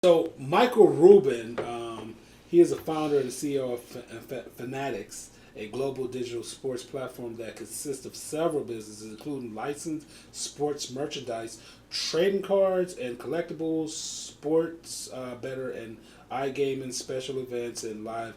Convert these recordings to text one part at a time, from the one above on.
So Michael Rubin, he is a founder and CEO of Fanatics, a global digital sports platform that consists of several businesses, including licensed sports merchandise, trading cards and collectibles, sports better and iGaming, special events, and live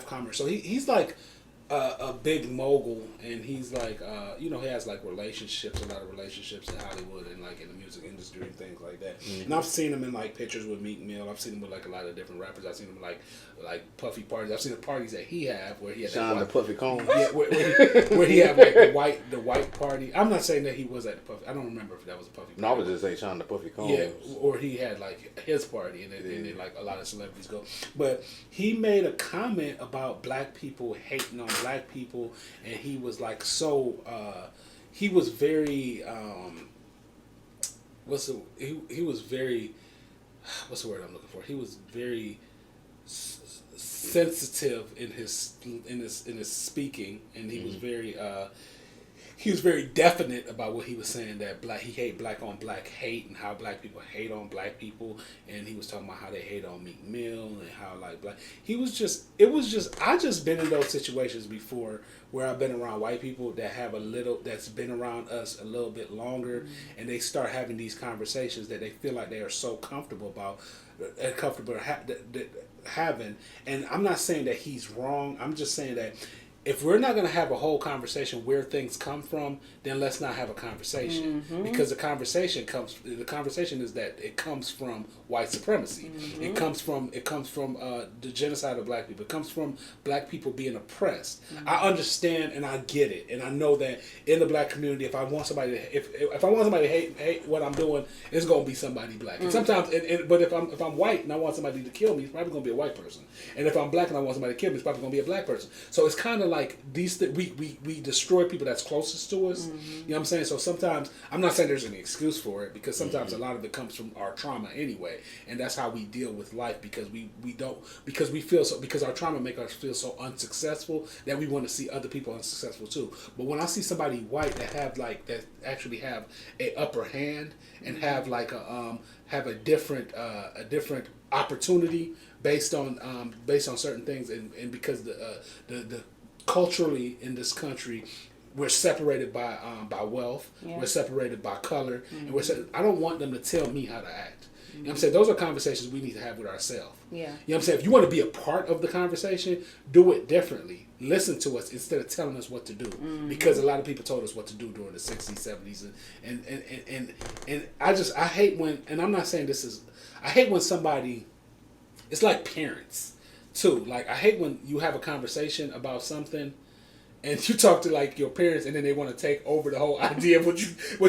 commerce. So he's like a big mogul, and he's like, he has like relationships, a lot of relationships in Hollywood and like in the music industry and things like that. Mm-hmm. And I've seen him in like pictures with Meek Mill. I've seen him with like a lot of different rappers. I've seen him like puffy parties. I've seen the parties that he have where he had Sean the Puffy Cone. Yeah, where he had like the white party. I'm not saying that he was at the puffy. I don't remember if that was a puffy party. No, I was just saying Sean the Puffy Cone. Yeah, or he had like his party, and then like a lot of celebrities go. But he made a comment about black people hating on black people, and he was like he was very he was very, what's the word I'm looking for? He was very sensitive in his speaking, and he was very definite about what he was saying, that he hate black on black hate and how black people hate on black people, and he was talking about how they hate on Meek Mill and how like black. I just been in those situations before where I've been around white people that's been around us a little bit longer, and they start having these conversations that they feel like they are so comfortable about, having. And I'm not saying that he's wrong. I'm just saying that if we're not going to have a whole conversation where things come from, then let's not have a conversation. Mm-hmm. Because the conversation is that it comes from white supremacy. Mm-hmm. It comes from the genocide of black people. It comes from black people being oppressed. Mm-hmm. I understand and I get it, and I know that in the black community, if I want somebody to hate what I'm doing, it's going to be somebody black. Mm-hmm. And sometimes, but if I'm white and I want somebody to kill me, it's probably going to be a white person. And if I'm black and I want somebody to kill me, it's probably going to be a black person. So it's kind of like we destroy people that's closest to us. Mm-hmm. You know what I'm saying? So sometimes, I'm not saying there's any excuse for it, because sometimes a lot of it comes from our trauma anyway, and that's how we deal with life, because our trauma make us feel so unsuccessful that we want to see other people unsuccessful too. But when I see somebody white that actually have a upper hand and have like a different opportunity based on certain things, and because the culturally in this country, we're separated by wealth, we're separated by color, and I don't want them to tell me how to act. You know what I'm saying? Those are conversations we need to have with ourselves. Yeah. You know what I'm saying? If you want to be a part of the conversation, do it differently. Listen to us instead of telling us what to do. Mm-hmm. Because a lot of people told us what to do during the 60s, 70s, and I hate when, and I'm not saying this is, I hate when somebody, it's like parents too. Like, I hate when you have a conversation about something and you talk to like your parents, and then they want to take over the whole idea of what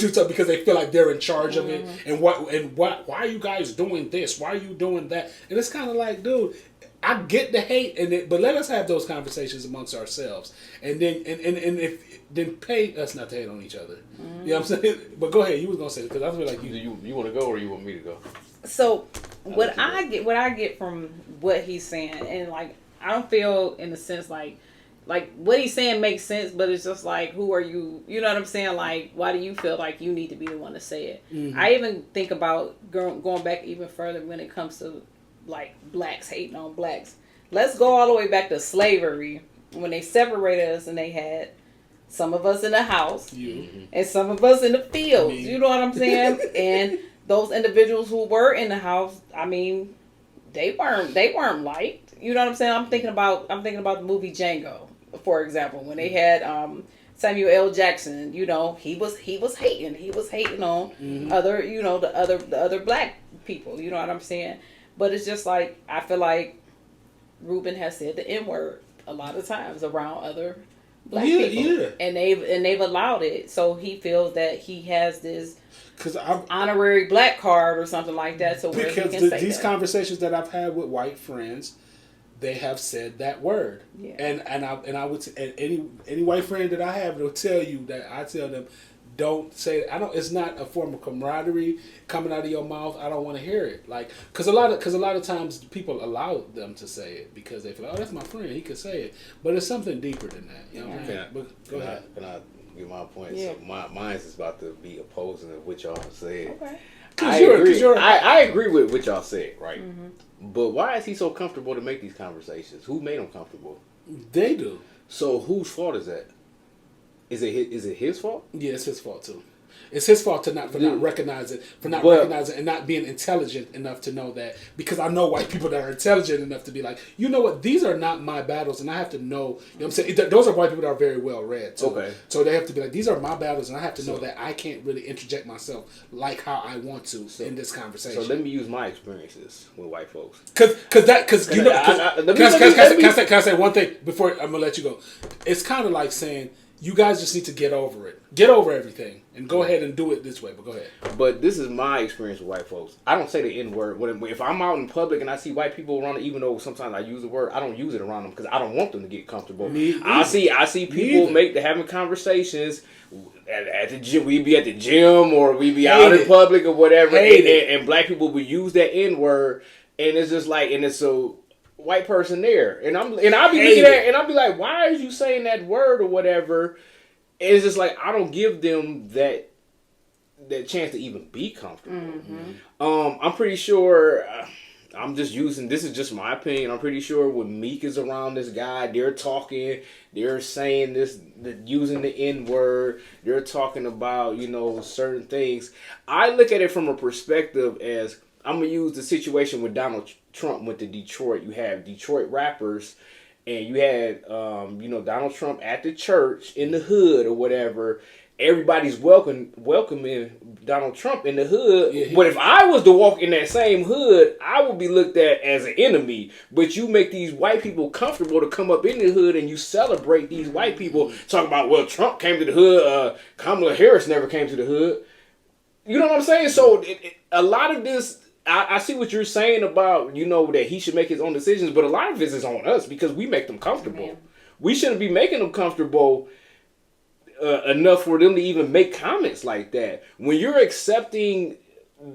you talk, because they feel like they're in charge of it. And why are you guys doing this? Why are you doing that? And it's kind of like, dude, I get the hate, but let us have those conversations amongst ourselves, and then then pay us not to hate on each other. Mm-hmm. You know what I'm saying? But go ahead, you was gonna say it, because I feel like you want to go, or you want me to go? So what I get from what he's saying, and like, I don't feel in the sense like what he's saying makes sense, but it's just like, who are you? You know what I'm saying? Like, why do you feel like you need to be the one to say it? Mm-hmm. I even think about going back even further when it comes to like blacks hating on blacks. Let's go all the way back to slavery, when they separated us and they had some of us in the house and some of us in the fields. Me. You know what I'm saying? And those individuals who were in the house, I mean, they weren't liked. You know what I'm saying? I'm thinking about the movie Django, for example, when they had Samuel L. Jackson. You know, he was hating on other, you know, the other black people. You know what I'm saying? But it's just like, I feel like Rubin has said the N-word a lot of times around other black people, and they've allowed it. So he feels that he has this honorary black card or something like that. So where he can say these conversations that I've had with white friends, they have said that word. Yeah. And I would say, any white friend that I have will tell you that I tell them, don't say it. It's not a form of camaraderie coming out of your mouth. I don't want to hear it. Like, because a lot of times people allow them to say it because they feel like, oh, that's my friend, he could say it. But it's something deeper than that. You know what I'm saying? But go ahead. Can I give my point? Yeah. So mine is about to be opposing of what y'all said. Okay. I agree with what y'all said, right? Mm-hmm. But why is he so comfortable to make these conversations? Who made him comfortable? They do. So whose fault is that? Is it his fault? Yeah, it's his fault too. It's his fault not recognizing and not being intelligent enough to know that. Because I know white people that are intelligent enough to be like, you know what, these are not my battles, and I have to know. You know what I'm saying? Those are white people that are very well read too. Okay. So they have to be like, these are my battles, and I have to know that I can't really interject myself like how I want to in this conversation. So let me use my experiences with white folks. Can I say one thing before I'm gonna let you go? It's kind of like saying, you guys just need to get over it. Get over everything. And go ahead and do it this way. But go ahead. But this is my experience with white folks. I don't say the N-word. If I'm out in public and I see white people around, even though sometimes I use the word, I don't use it around them because I don't want them to get comfortable. I see people having conversations at the gym. We be at the gym or we be out in public or whatever. And black people will use that N-word. And it's just like, and it's a white person there. And I'll be looking at it and I'll be like, why are you saying that word or whatever? And it's just like, I don't give them that chance to even be comfortable. Mm-hmm. I'm pretty sure, I'm just using, this is just my opinion, I'm pretty sure when Meek is around this guy, they're talking, they're saying this, using the N-word, they're talking about, certain things. I look at it from a perspective as, I'm going to use the situation with Donald Trump went to Detroit. You have Detroit rappers, and you had, Donald Trump at the church in the hood or whatever. Everybody's welcoming Donald Trump in the hood. Yeah, but if I was to walk in that same hood, I would be looked at as an enemy. But you make these white people comfortable to come up in the hood, and you celebrate these white people. Talk about, well, Trump came to the hood. Kamala Harris never came to the hood. You know what I'm saying? So a lot of this, I see what you're saying about, that he should make his own decisions, but a lot of this is on us because we make them comfortable. Yeah. We shouldn't be making them comfortable enough for them to even make comments like that. When you're accepting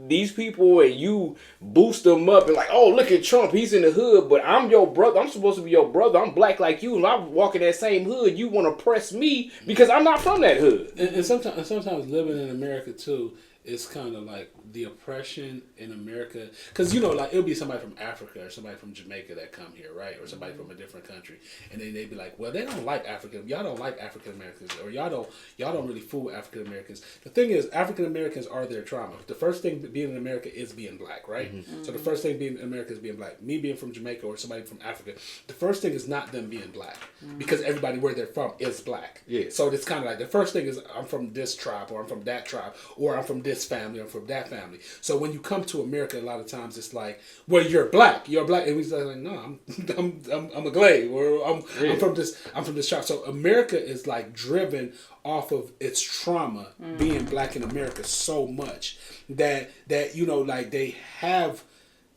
these people and you boost them up and like, oh, look at Trump, he's in the hood, but I'm your brother. I'm supposed to be your brother. I'm black like you, and I walk in that same hood. You want to press me because I'm not from that hood. And sometimes living in America too, it's kind of like the oppression in America. Because, it'll be somebody from Africa or somebody from Jamaica that come here, right? Or somebody from a different country. And then they'd be like, well, they don't like African. Y'all don't like African Americans. Or y'all don't really fool African Americans. The thing is, African Americans are their trauma. The first thing being in America is being black, right? Mm-hmm. So the first thing being in America is being black. Me being from Jamaica or somebody from Africa, the first thing is not them being black. Mm-hmm. Because everybody where they're from is black. Yeah. So it's kind of like the first thing is I'm from this tribe or I'm from that tribe or I'm from this family or from that family. So when you come to America, a lot of times it's like, well, you're black, and we say like, no, I'm a Glade, or I'm from this tribe. So America is like driven off of its trauma, being black in America so much that they have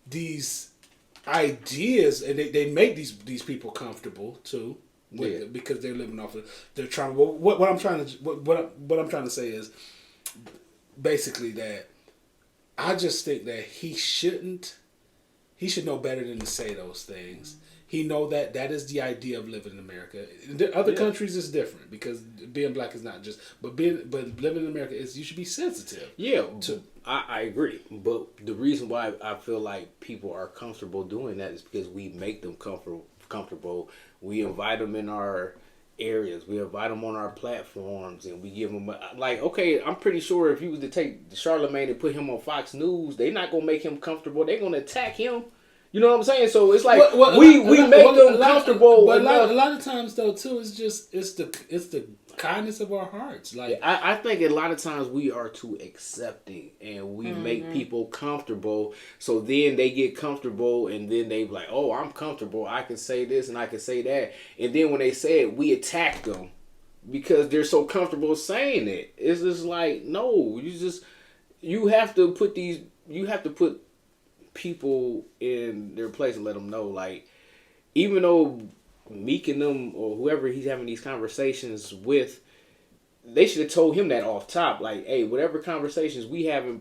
these ideas and they make these people comfortable too. Because they're living off of their trauma. What I'm trying to say is basically that I just think that he should know better than to say those things. He know that is the idea of living in America. In other countries is different because being black is not just, but living in America is, you should be sensitive. Yeah, I agree. But the reason why I feel like people are comfortable doing that is because we make them comfortable. We invite them in our areas. We invite them on our platforms, and we give them okay, I'm pretty sure if you was to take Charlemagne and put him on Fox News, they're not gonna make him comfortable. They're gonna attack him. You know what I'm saying? So it's like we make them comfortable. But a lot of times though too, it's the kindness of our hearts. Like I think a lot of times we are too accepting and we make people comfortable. So then they get comfortable and then they like, oh, I'm comfortable. I can say this and I can say that. And then when they say it, we attack them because they're so comfortable saying it. It's just like, no, you have to put people in their place and let them know, like, even though Meek and them or whoever he's having these conversations with, they should have told him that off top. Like, hey, whatever conversations we have in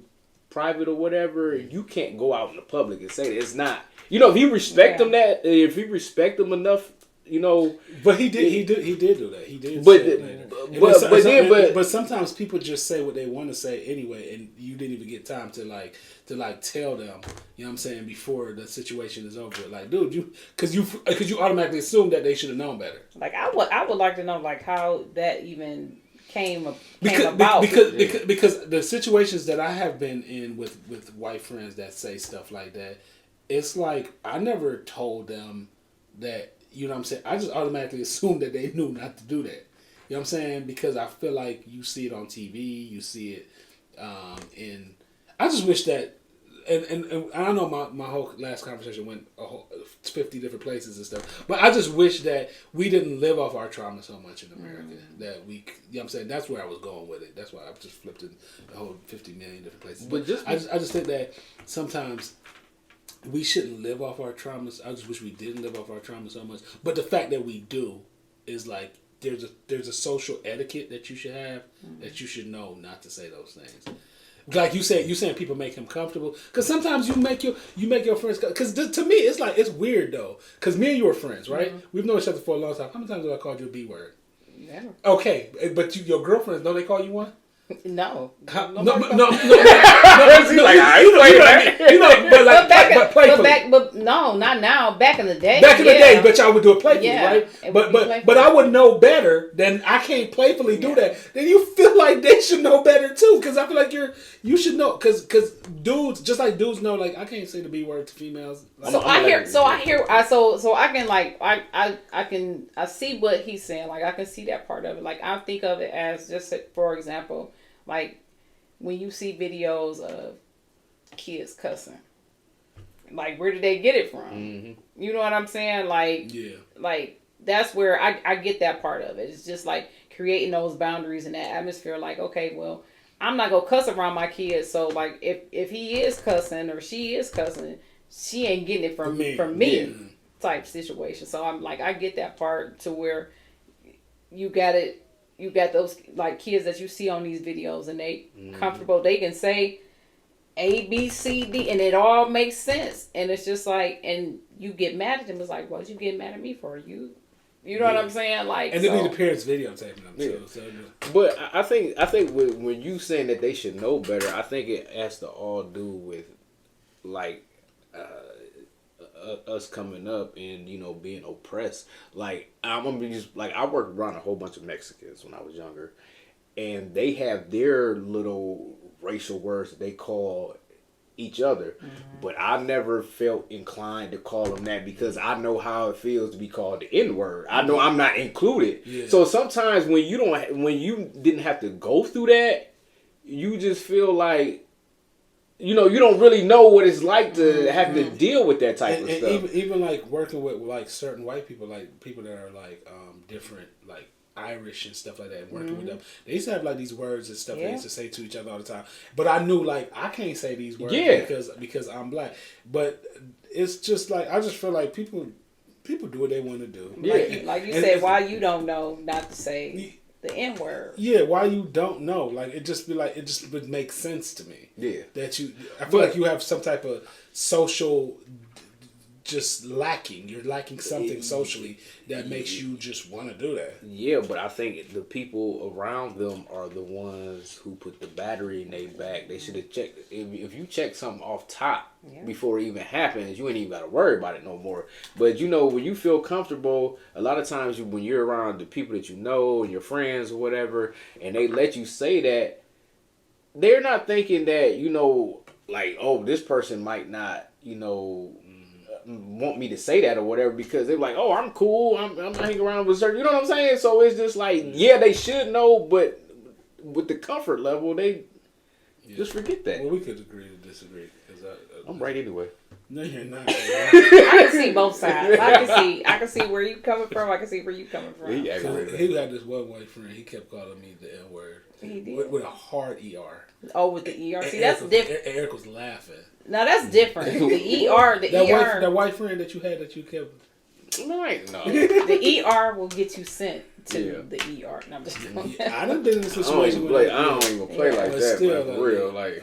private or whatever, you can't go out in the public and say that. It's not. If you respect them if you respect them enough you know. But he did do that. He did. But sometimes people just say what they want to say anyway, and you didn't even get time to tell them. You know what I'm saying, before the situation is over. Like, dude, because you automatically assume that they should have known better. Like, I would like to know like how that even came about. Because the situations that I have been in with white friends that say stuff like that, it's like I never told them that. You know what I'm saying? I just automatically assumed that they knew not to do that. You know what I'm saying? Because I feel like you see it on TV, you see it in... I just wish that... And I know my whole last conversation went 50 different places and stuff. But I just wish that we didn't live off our trauma so much in America. That we... You know what I'm saying? That's where I was going with it. That's why I just flipped it the whole 50 million different places. But I just think that sometimes... we shouldn't live off our traumas. I just wish we didn't live off our traumas so much. But the fact that we do is like there's a social etiquette that you should have, that you should know not to say those things. Like you saying people make him comfortable. Because sometimes you make your friends. Because to me it's like it's weird though. Because me and you are friends, right? Mm-hmm. We've known each other for a long time. How many times have I called you a B word? Never. Okay, but your girlfriends know they call you one. No. No. But no, not now. Back in the day. Back in the day, but y'all would do it playfully, right? But I would know better. Then I can't playfully do that. Then you feel like they should know better too, because I feel like you should know, because dudes, just like dudes know, like I can't say the B word to females. So I see what he's saying. Like I can see that part of it. Like I think of it as just for example. Like, when you see videos of kids cussing, like, where did they get it from? Mm-hmm. You know what I'm saying? Like, yeah. Like, that's where I get that part of it. It's just, like, creating those boundaries in that atmosphere. Like, okay, well, I'm not going to cuss around my kids. So, like, if he is cussing or she is cussing, she ain't getting it from me type situation. So, I'm like, I get that part to where you got it. You got those like kids that you see on these videos and they comfortable. They can say A, B, C, D, and it all makes sense. And it's just like, and you get mad at them. It's like, what you get mad at me for? You know what I'm saying? Like, and then the parents videotaping them too. So. But I think when you saying that they should know better, I think it has to all do with like us coming up and being oppressed. Like I'm gonna be just like I worked around a whole bunch of Mexicans when I was younger, and they have their little racial words that they call each other, but I never felt inclined to call them that because I know how it feels to be called the N-word. I know I'm not included. Yeah. So sometimes when you didn't have to go through that, you just feel like you don't really know what it's like to have to deal with that type of stuff. Even like working with like certain white people, like people that are like different, like Irish and stuff like that, and working with them, they used to have like these words and stuff they used to say to each other all the time. But I knew like I can't say these words because I'm black. But it's just like I just feel like people do what they want to do. Yeah, like you said, why you don't know not to say the N-word. Yeah, why you don't know? Like it just would make sense to me. Yeah, that I feel like you have some type of social just lacking. You're lacking something socially that makes you just want to do that. Yeah, but I think the people around them are the ones who put the battery in their back. They should have checked. If you check something off top before it even happens, you ain't even got to worry about it no more. But when you feel comfortable, a lot of times when you're around the people that you know and your friends or whatever, and they let you say that, they're not thinking that, like, oh, this person might not, want me to say that or whatever, because they're like, oh, I'm cool, I'm hanging around with certain, you know what I'm saying? So it's just like, they should know, but with the comfort level, they just forget that. Well, we could agree to disagree. I'm right anyway. No, you're not. I can see both sides. I can see where you coming from. I can see where you coming from. He had this one white friend. He kept calling me the N word. He did with a hard ER. Oh, with the ER. See, that's different. Eric was laughing. No, that's different. The ER. That white friend that you had that you kept. No. The ER will get you sent to the ER. No, I'm just I done been in a situation I don't even play like that, still, man, for real. Like.